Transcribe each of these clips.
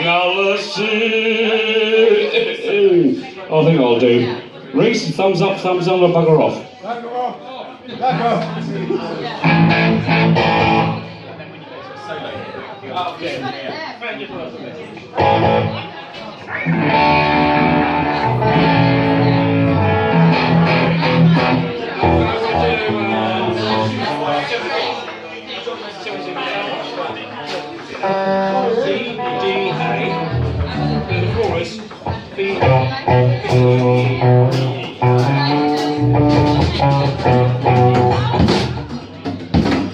Now let's see. I think I'll do. Reese, thumbs up, thumbs down, or bugger off. Bugger off. Bugger C-D-A, and the chorus, B.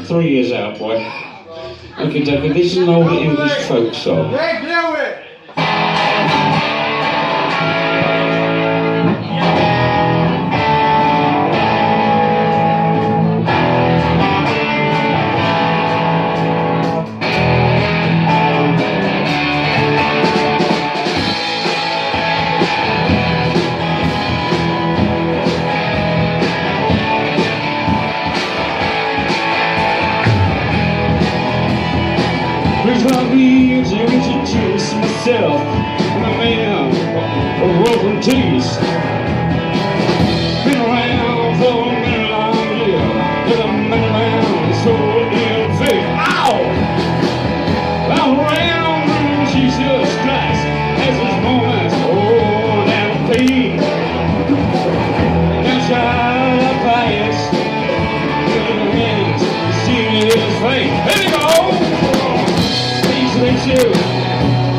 3 years out, boy. Okay, David, this is an old English folk song. Greg, do it! Please allow me to introduce myself. I'm a man of wealth and taste. Been around for a many long years, and a many round soul in faith. Ow! I'm around when Jesus Christ has his moments, oh, and pain. Now shall I pious in the hands, see his face. Here we go! You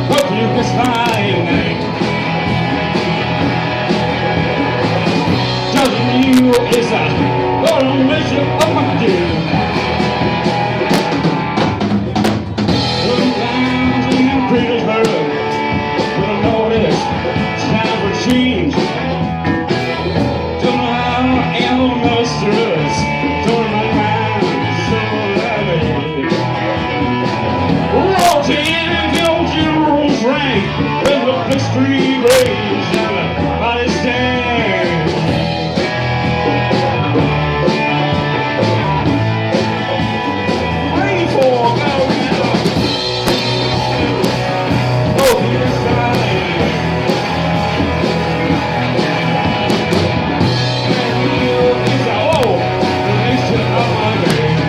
hope you can smile at judging you is a coronation of my dear. Sometimes in Petersburg, when I notice it's time for change. Don't know how animals through turn my mind so lovely. Rang when the blistery rays and the body stand. Ready for go now. Oh, you're fine. And you is the nation of my name.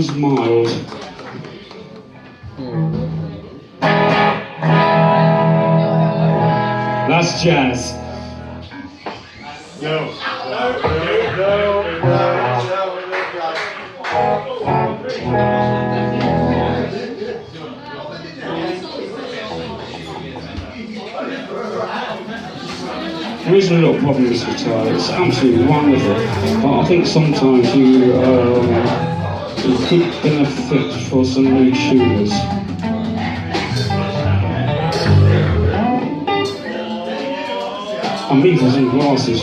was mild. That's jazz. No. There is a little problem with this guitar. It's absolutely wonderful, but I think sometimes you could benefit for some new tuners. I'm even some glasses.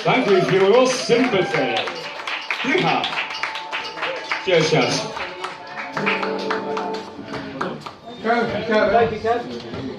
Thank you for your sympathy. Yeehaw. Cheers, cheers. Thank you, Kevin.